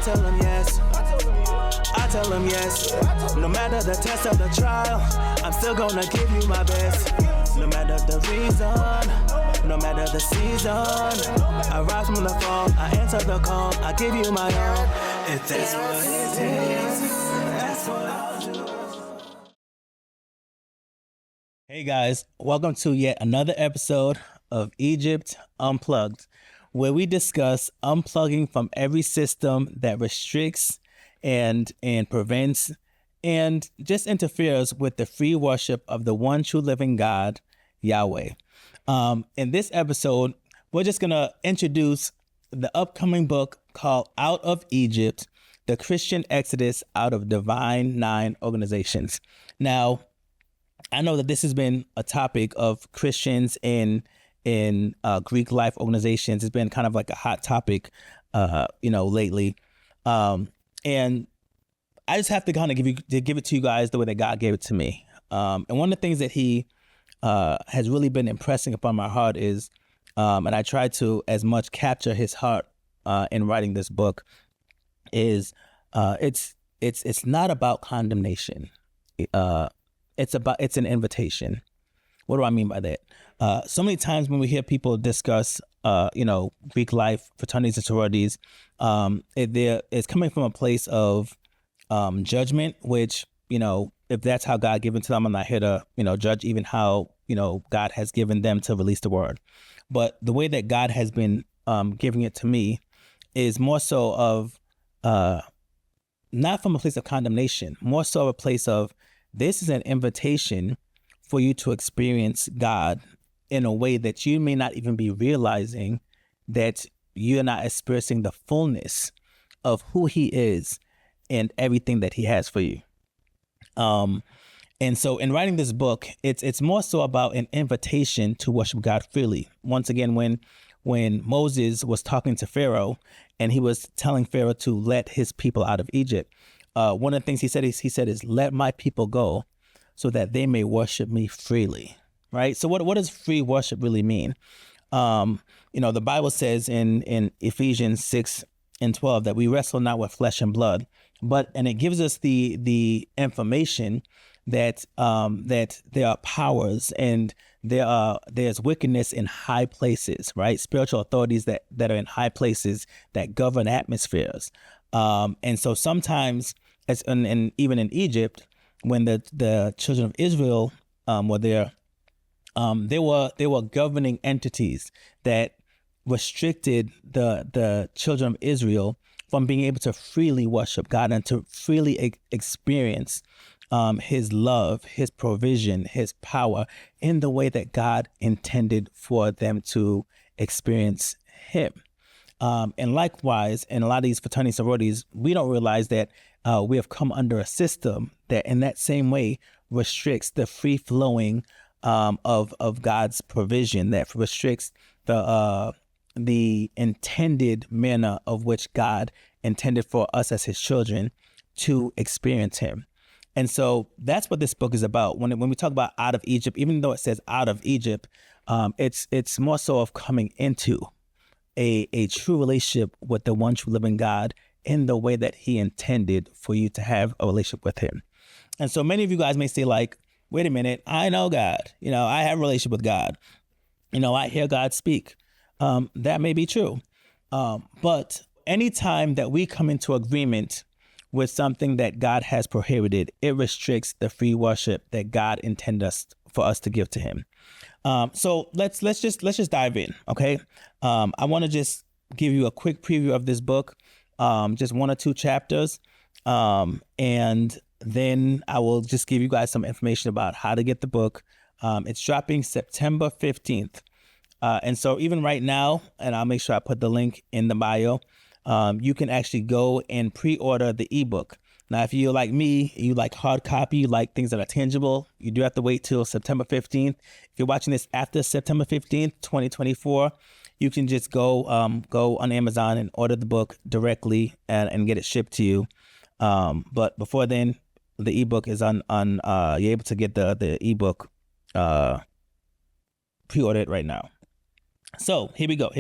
tell them yes. I tell them yes. No matter the test of the trial, I'm still gonna give you my best. No matter the reason, no matter the season, I rise from the fall, I answer the call, I give you my all. If that's what it takes, that's what I'll do. Hey guys, welcome to yet another episode of Egypt Unplugged, where we discuss unplugging from every system that restricts and prevents and just interferes with the free worship of the one true living God, Yahweh. In this episode, we're just going to introduce the upcoming book called Out of Egypt, The Christian Exodus Out of Divine Nine Organizations. Now, I know that this has been a topic of Christians in Greek life organizations. It's been kind of like a hot topic, lately. And I just have to kind of give it to you guys the way that God gave it to me. And one of the things that he has really been impressing upon my heart is, and I try to as much capture his heart in writing this book, is it's not about condemnation. It's an invitation. What do I mean by that? So many times when we hear people discuss, Greek life, fraternities and sororities, it's coming from a place of judgment, which, if that's how God given to them, I'm not here to, judge even how, God has given them to release the word. But the way that God has been giving it to me is more so of not from a place of condemnation, more so a place of this is an invitation for you to experience God in a way that you may not even be realizing that you're not experiencing the fullness of who he is and everything that he has for you. And so in writing this book, it's more so about an invitation to worship God freely. Once again, when Moses was talking to Pharaoh and he was telling Pharaoh to let his people out of Egypt, one of the things he said is let my people go so that they may worship me freely. Right. So what does free worship really mean? The Bible says in Ephesians 6:12 that we wrestle not with flesh and blood, and it gives us the information that there are powers and there's wickedness in high places, right? Spiritual authorities that are in high places that govern atmospheres. And so sometimes, and even in Egypt, when the children of Israel were there, they were governing entities that restricted the children of Israel from being able to freely worship God and to freely experience his love, his provision, his power in the way that God intended for them to experience him. And likewise, in a lot of these fraternities and sororities, we don't realize that we have come under a system that in that same way restricts the free flowing of God's provision, that restricts the intended manner of which God intended for us as his children to experience him. And so that's what this book is about. When we talk about out of Egypt, even though it says out of Egypt, it's more so of coming into a true relationship with the one true living God in the way that he intended for you to have a relationship with him. And so many of you guys may say like, wait a minute, I know God, I have a relationship with God. I hear God speak. That may be true. But anytime that we come into agreement with something that God has prohibited, it restricts the free worship that God intended for us to give to him. So let's just dive in. Okay. I want to just give you a quick preview of this book, just one or two chapters. And then I will just give you guys some information about how to get the book. It's dropping September 15th. And so even right now, and I'll make sure I put the link in the bio, you can actually go and pre-order the ebook. Now, if you're like me, you like hard copy, you like things that are tangible, you do have to wait till September 15th. If you're watching this after September 15th, 2024, you can just go on Amazon and order the book directly and get it shipped to you. But before then, the ebook is on you're able to get the ebook pre-ordered right now. So here we go.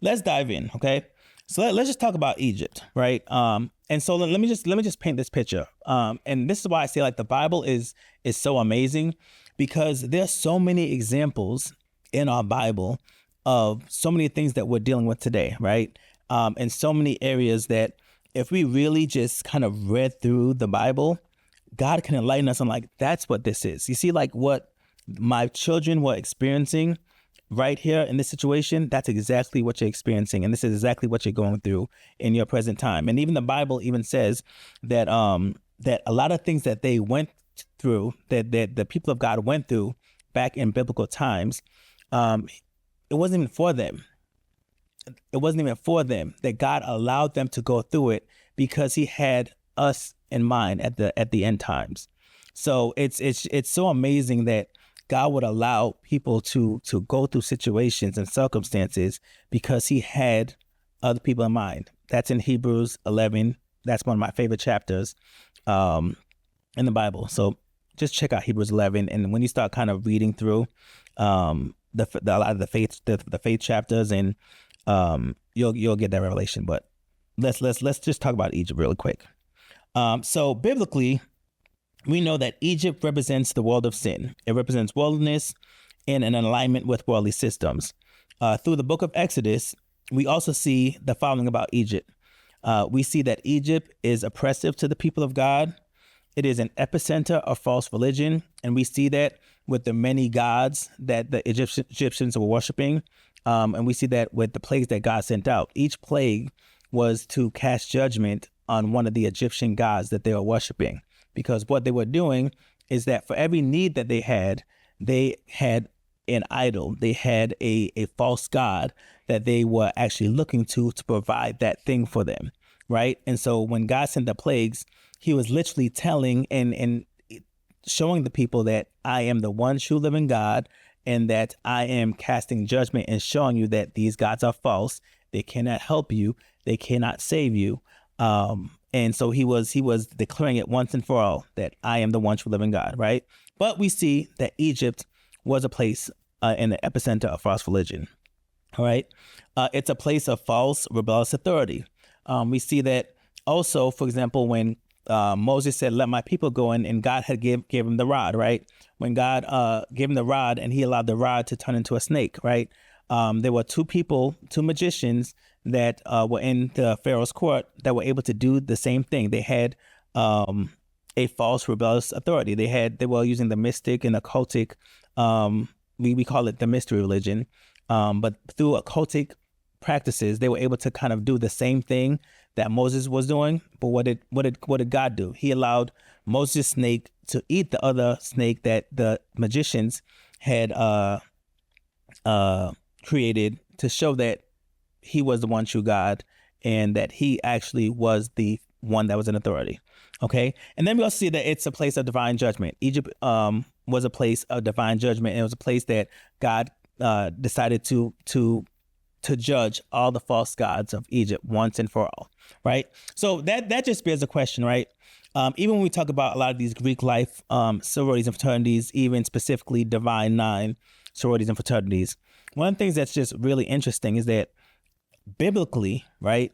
Let's dive in, okay? So let's just talk about Egypt, right? And so let me just paint this picture. And this is why I say like the Bible is so amazing, because there's so many examples in our Bible of so many things that we're dealing with today, right? And so many areas that if we really just kind of read through the Bible, God can enlighten us on like, that's what this is. You see, like what my children were experiencing right here in this situation, that's exactly what you're experiencing. And this is exactly what you're going through in your present time. And even the Bible even says that that a lot of things that they went through, that the people of God went through back in biblical times, it wasn't even for them. It wasn't even for them, that God allowed them to go through it because he had us in mind at the end times. So it's so amazing that God would allow people to go through situations and circumstances because he had other people in mind. That's in Hebrews 11. That's one of my favorite chapters in the Bible. So just check out Hebrews 11, and when you start kind of reading through a lot of the faith chapters, and you'll get that revelation. But let's just talk about Egypt really quick. So biblically, we know that Egypt represents the world of sin. It represents worldliness and an alignment with worldly systems. Through the book of Exodus, we also see the following about Egypt. We see that Egypt is oppressive to the people of God. It is an epicenter of false religion, and we see that with the many gods that the Egyptians were worshiping. And we see that with the plagues that God sent out. Each plague was to cast judgment on one of the Egyptian gods that they were worshiping. Because what they were doing is that for every need that they had an idol. They had a false god that they were actually looking to provide that thing for them, right? And so when God sent the plagues, he was literally telling and showing the people that I am the one true living God, and that I am casting judgment and showing you that these gods are false. They cannot help you. They cannot save you. And so he was declaring it once and for all that I am the one true living God, right? But we see that Egypt was a place in the epicenter of false religion, all right? It's a place of false rebellious authority. We see that also, for example, when Moses said, let my people go in, and God had gave him the rod, right? When God gave him the rod and he allowed the rod to turn into a snake, right? There were two magicians that were in the Pharaoh's court that were able to do the same thing. They had a false rebellious authority. They were using the mystic and occultic, we call it the mystery religion, but through occultic practices, they were able to kind of do the same thing that Moses was doing. But what did God do? He allowed Moses' snake to eat the other snake that the magicians had created, to show that he was the one true God and that he actually was the one that was in authority. Okay. And then we also see that it's a place of divine judgment. Egypt was a place of divine judgment. And it was a place that God decided to judge all the false gods of Egypt once and for all. Right. So that just bears a question, right? Even when we talk about a lot of these Greek life sororities and fraternities, even specifically Divine Nine sororities and fraternities, one of the things that's just really interesting is that biblically, right,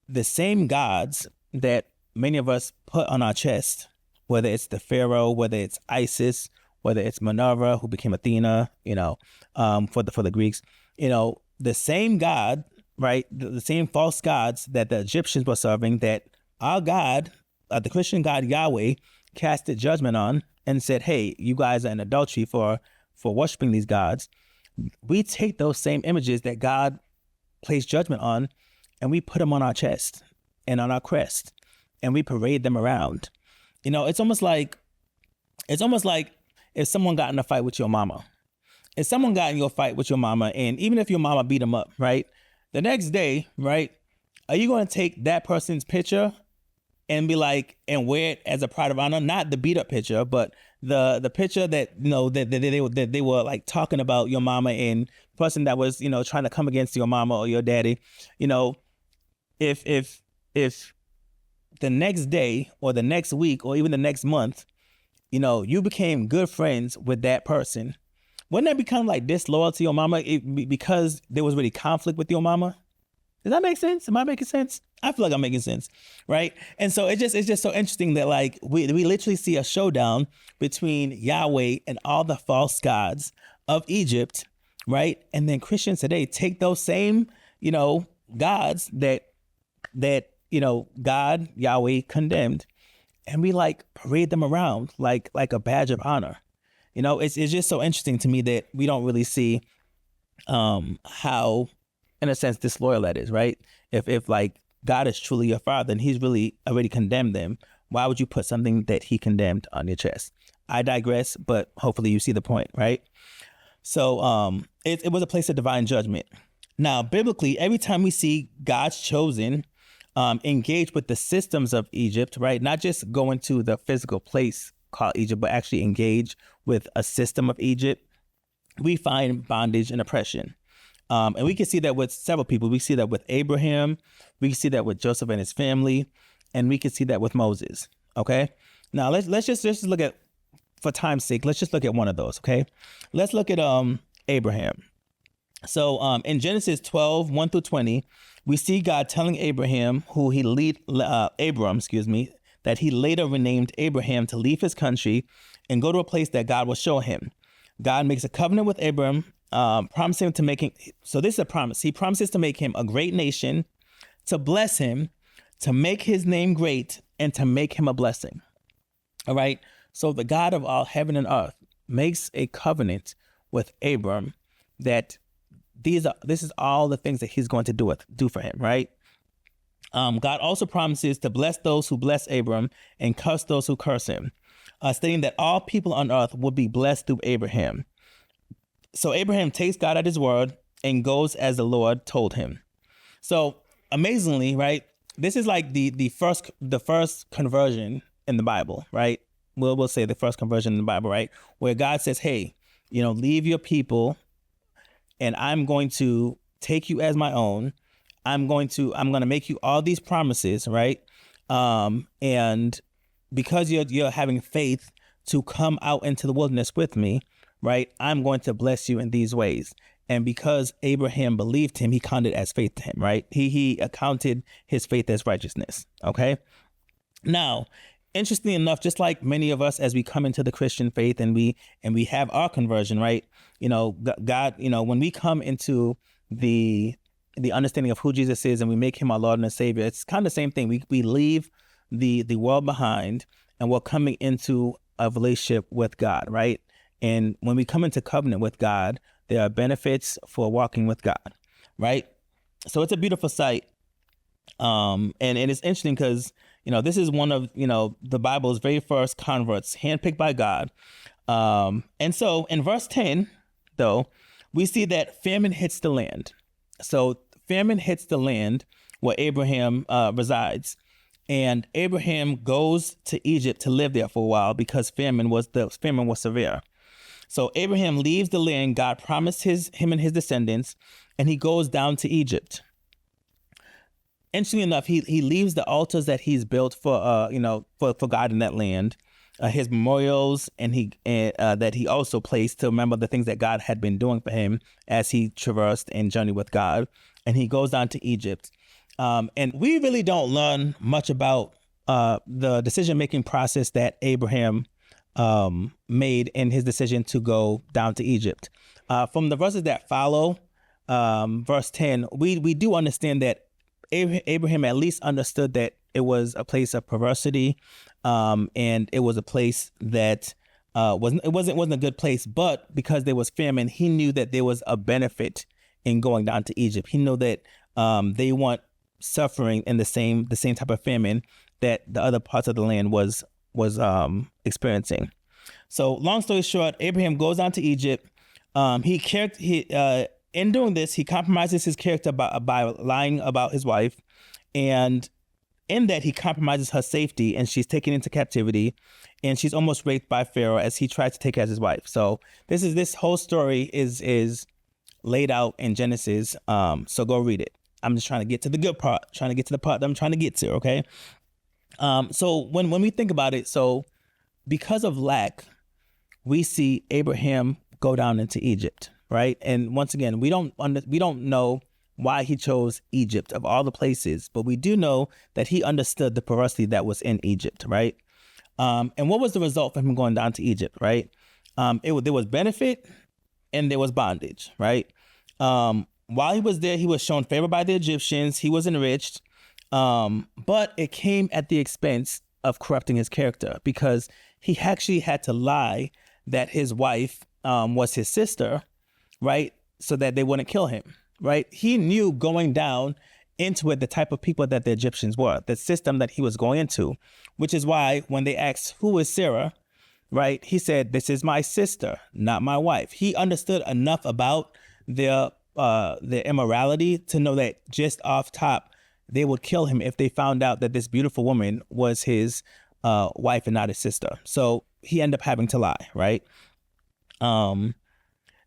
the same gods that many of us put on our chest, whether it's the Pharaoh, whether it's Isis, whether it's Minerva, who became Athena, for the Greeks, the same God, right, the same false gods that the Egyptians were serving, that our God, the Christian God Yahweh, casted judgment on and said, hey, you guys are in adultery for worshiping these gods. We take those same images that God placed judgment on, and we put them on our chest and on our crest, and we parade them around. It's almost like if someone got in a fight with your mama. If someone got in your fight with your mama, and even if your mama beat them up, right, the next day, right, are you going to take that person's picture and be like, and wear it as a pride of honor? Not the beat up picture, but the picture that that they were like talking about your mama, and person that was trying to come against your mama or your daddy. If the next day or the next week or even the next month, you became good friends with that person, wouldn't that become like disloyal to your mama because there was really conflict with your mama? Does that make sense? Am I making sense? I feel like I'm making sense, right? And so it's just so interesting that like we literally see a showdown between Yahweh and all the false gods of Egypt, right? And then Christians today take those same, gods that God Yahweh condemned, and we like parade them around like a badge of honor. It's just so interesting to me that we don't really see how, in a sense, disloyal that is, right? If like God is truly your father and he's really already condemned them, why would you put something that he condemned on your chest? I digress, but hopefully you see the point, right? So it was a place of divine judgment. Now, biblically, every time we see God's chosen engage with the systems of Egypt, right? Not just go into the physical place called Egypt, but actually engage with a system of Egypt, we find bondage and oppression. And we can see that with several people. We see that with Abraham. We can see that with Joseph and his family. And we can see that with Moses. Okay. Now let's just look at, for time's sake, let's just look at one of those. Okay. Let's look at Abraham. So in Genesis 12, 1 through 20, we see God telling Abraham, that he later renamed Abraham to leave his country and go to a place that God will show him. God makes a covenant with Abram, promising to make him. So this is a promise. He promises to make him a great nation, to bless him, to make his name great, and to make him a blessing. All right. So the God of all heaven and earth makes a covenant with Abram that this is all the things that he's going to do for him. Right. God also promises to bless those who bless Abram and curse those who curse him, stating that all people on earth will be blessed through Abraham. So Abraham takes God at his word and goes as the Lord told him. So amazingly, right, this is like the first conversion in the Bible, right? We'll say the first conversion in the Bible, right? Where God says, hey, leave your people and I'm going to take you as my own. I'm going to make you all these promises, right? And because you're having faith to come out into the wilderness with me, right? I'm going to bless you in these ways. And because Abraham believed him, he counted as faith to him, right? He accounted his faith as righteousness. Okay. Now, interestingly enough, just like many of us, as we come into the Christian faith and we have our conversion, right? God, when we come into the understanding of who Jesus is and we make him our Lord and Savior, it's kind of the same thing. We leave the world behind and we're coming into a relationship with God, right? And when we come into covenant with God, there are benefits for walking with God, right? So it's a beautiful sight. And it's interesting because, this is one of, the Bible's very first converts, handpicked by God. And so in verse 10, though, we see that famine hits the land. So famine hits the land where Abraham resides. And Abraham goes to Egypt to live there for a while because famine was severe. So Abraham leaves the land God promised him and his descendants, and he goes down to Egypt. Interestingly enough, he leaves the altars that he's built for God in that land, his memorials, and that he also placed to remember the things that God had been doing for him as he traversed and journeyed with God. And he goes down to Egypt. And we really don't learn much about the decision-making process that Abraham made in his decision to go down to Egypt. From the verses that follow, verse 10, we do understand that Abraham at least understood that it was a place of perversity, and it was a place that wasn't a good place. But because there was famine, he knew that there was a benefit in going down to Egypt. He knew that they weren't suffering in the same type of famine that the other parts of the land was experiencing. So long story short, Abraham goes down to Egypt. In doing this, he compromises his character by lying about his wife. And in that, he compromises her safety, and she's taken into captivity, and she's almost raped by Pharaoh as he tried to take her as his wife. So this whole story is laid out in Genesis. So go read it. I'm just trying to get to the good part, trying to get to the part that I'm trying to get to, okay? So when we think about it, so because of lack, we see Abraham go down into Egypt, right? And once again, we don't know why he chose Egypt of all the places, but we do know that he understood the perversity that was in Egypt, right? And what was the result from him going down to Egypt, right? There was benefit and there was bondage, right? While he was there, he was shown favor by the Egyptians. He was enriched, but it came at the expense of corrupting his character, because he actually had to lie that his wife was his sister, right? So that they wouldn't kill him, right? He knew going down into it the type of people that the Egyptians were, the system that he was going into, which is why when they asked, who is Sarah, right? He said, this is my sister, not my wife. He understood enough about their immorality to know that just off top, they would kill him if they found out that this beautiful woman was his wife and not his sister. So he ended up having to lie, right?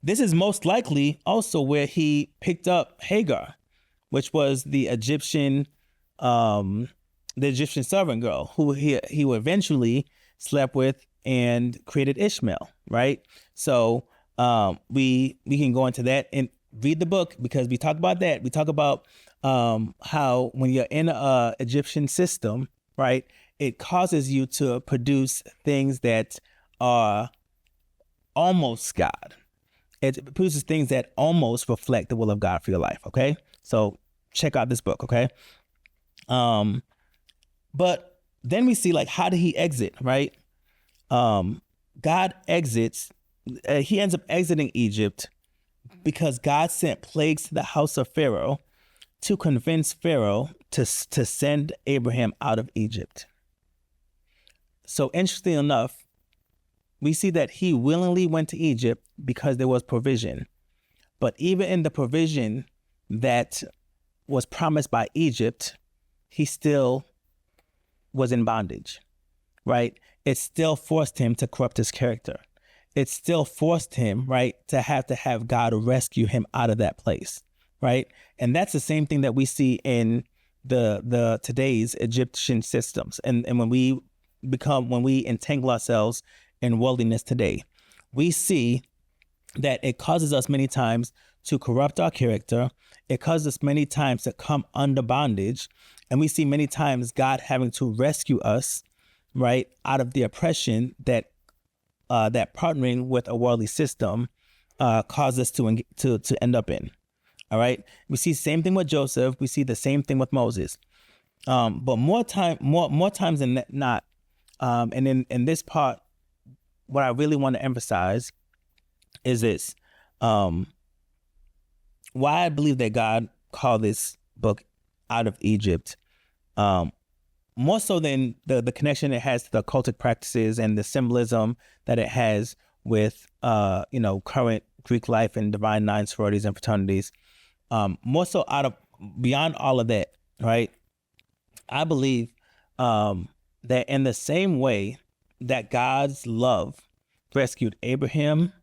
This is most likely also where he picked up Hagar, which was the Egyptian servant girl who he eventually slept with and created Ishmael, right? So we can go into that and read the book, because we talk about that. We talk about how when you're in a Egyptian system, right, it causes you to produce things that are almost God. It produces things that almost reflect the will of God for your life, okay? So check out this book, okay? But then we see, like, how did he exit, right? God exits, he ends up exiting Egypt because God sent plagues to the house of Pharaoh to convince Pharaoh to send Abraham out of Egypt. So interesting enough, we see that he willingly went to Egypt because there was provision. But even in the provision that was promised by Egypt, he still was in bondage, right? It still forced him to corrupt his character. It still forced him, right, to have God rescue him out of that place, right? And that's the same thing that we see in the today's Egyptian systems. And when we entangle ourselves in worldliness today, we see that it causes us many times to corrupt our character. It causes us many times to come under bondage. And we see many times God having to rescue us, right, out of the oppression that partnering with a worldly system causes us to end up in. All right. We see the same thing with Joseph. We see the same thing with Moses. But more times than not, and in this part, what I really want to emphasize is this. Why I believe that God called this book Out of Egypt, more so than the connection it has to the occultic practices and the symbolism that it has with current Greek life and divine nine sororities and fraternities. More so beyond all of that, right? I believe that in the same way that God's love rescued Abraham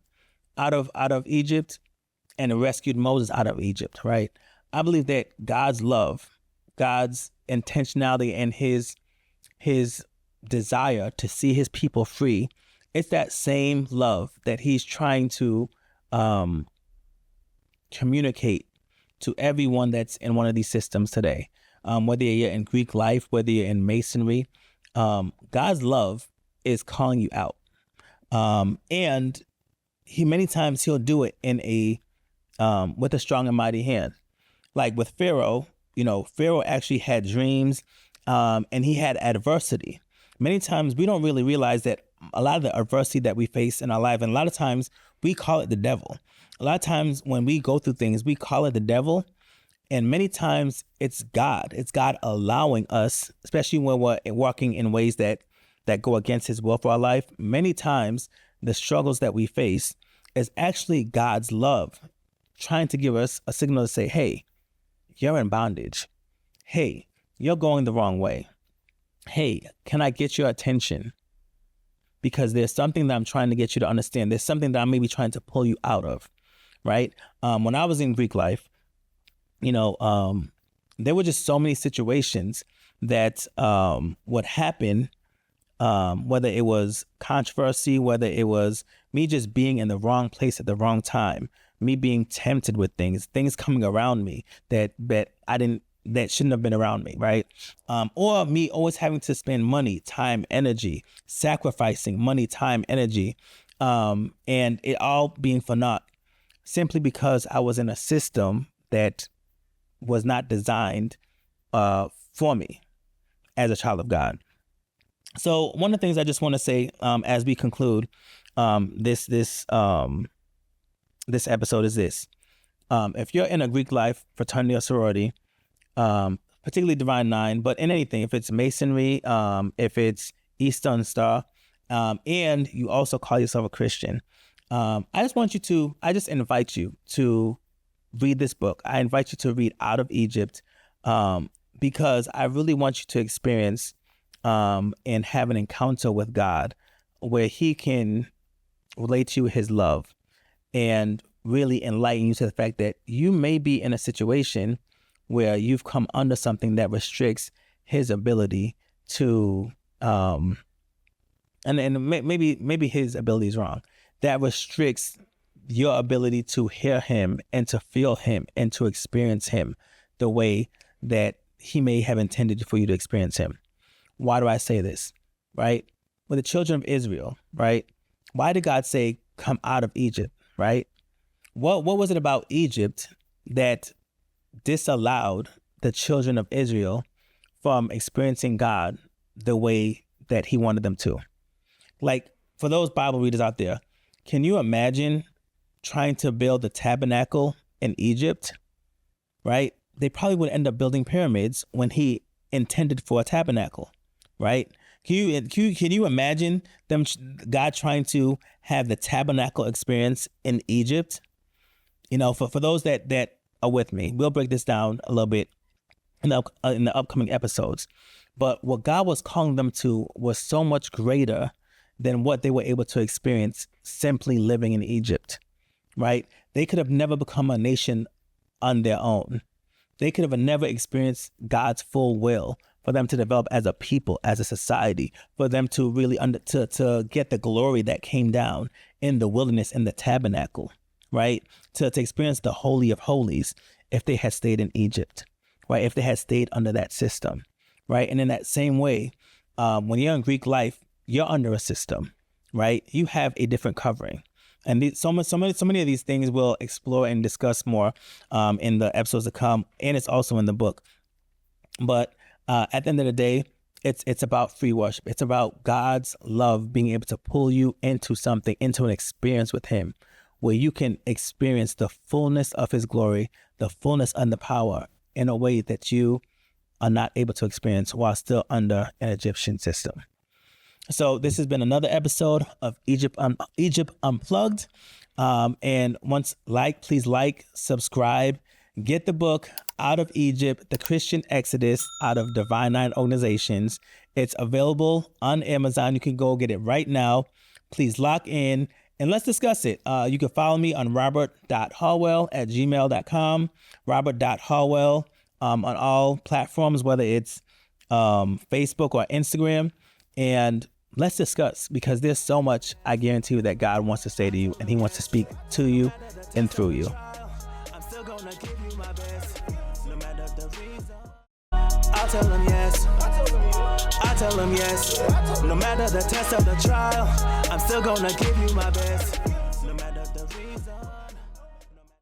out of Egypt and rescued Moses out of Egypt, right? I believe that God's love, God's intentionality, and his desire to see his people free, it's that same love that he's trying to communicate to everyone that's in one of these systems today. Whether you're in Greek life, whether you're in Masonry, God's love is calling you out. And many times he'll do it with a strong and mighty hand. Like with Pharaoh, Pharaoh actually had dreams, and he had adversity. Many times we don't really realize that a lot of the adversity that we face in our life, and a lot of times we call it the devil. A lot of times when we go through things, we call it the devil. And many times it's God. It's God allowing us, especially when we're walking in ways that go against his will for our life. Many times the struggles that we face is actually God's love trying to give us a signal to say, hey, you're in bondage. Hey, you're going the wrong way. Hey, can I get your attention? Because there's something that I'm trying to get you to understand. There's something that I may be trying to pull you out of, right? When I was in Greek life, there were just so many situations that would happen, whether it was controversy, whether it was me just being in the wrong place at the wrong time, me being tempted with things coming around me that shouldn't have been around me, right? Or me always having to spend money, time, energy, sacrificing money, time, energy, and it all being for naught, simply because I was in a system that was not designed for me as a child of God. So one of the things I just want to say as we conclude this episode is this. If you're in a Greek life, fraternity, or sorority, particularly Divine Nine, but in anything, if it's Masonry, if it's Eastern Star, and you also call yourself a Christian, I just invite you to read this book. I invite you to read Out of Egypt, because I really want you to experience and have an encounter with God where he can relate to you his love and really enlighten you to the fact that you may be in a situation where you've come under something that restricts his ability to, and maybe his ability is wrong, that restricts your ability to hear him and to feel him and to experience him the way that he may have intended for you to experience him. Why do I say this, right? With the children of Israel, right? Why did God say, come out of Egypt, right? What was it about Egypt that disallowed the children of Israel from experiencing God the way that he wanted them to? Like, for those Bible readers out there, can you imagine trying to build the tabernacle in Egypt, right? They probably would end up building pyramids when he intended for a tabernacle, right? Can you imagine God trying to have the tabernacle experience in Egypt? You know, for those that are with me, we'll break this down a little bit in the upcoming episodes. But what God was calling them to was so much greater than what they were able to experience simply living in Egypt, right? They could have never become a nation on their own. They could have never experienced God's full will for them to develop as a people, as a society, for them to really to get the glory that came down in the wilderness, in the tabernacle, right? To experience the Holy of Holies if they had stayed in Egypt, right? If they had stayed under that system, right? And in that same way, when you're in Greek life, you're under a system, right? You have a different covering. And so many of these things we'll explore and discuss more in the episodes to come, and it's also in the book. But at the end of the day, it's about free worship. It's about God's love being able to pull you into something, into an experience with him, where you can experience the fullness of his glory, the fullness and the power in a way that you are not able to experience while still under an Egyptian system. So this has been another episode of Egypt Unplugged. And please like, subscribe, get the book Out of Egypt, The Christian Exodus out of Divine Nine Organizations. It's available on Amazon. You can go get it right now. Please lock in and let's discuss it. You can follow me on robert.harwell@gmail.com, robert.harwell on all platforms, whether it's Facebook or Instagram. And let's discuss, because there's so much I guarantee you that God wants to say to you, and he wants to speak to you and through you. I'll tell him yes. I tell him yes. No matter the test of the trial, I'm still gonna give you my best.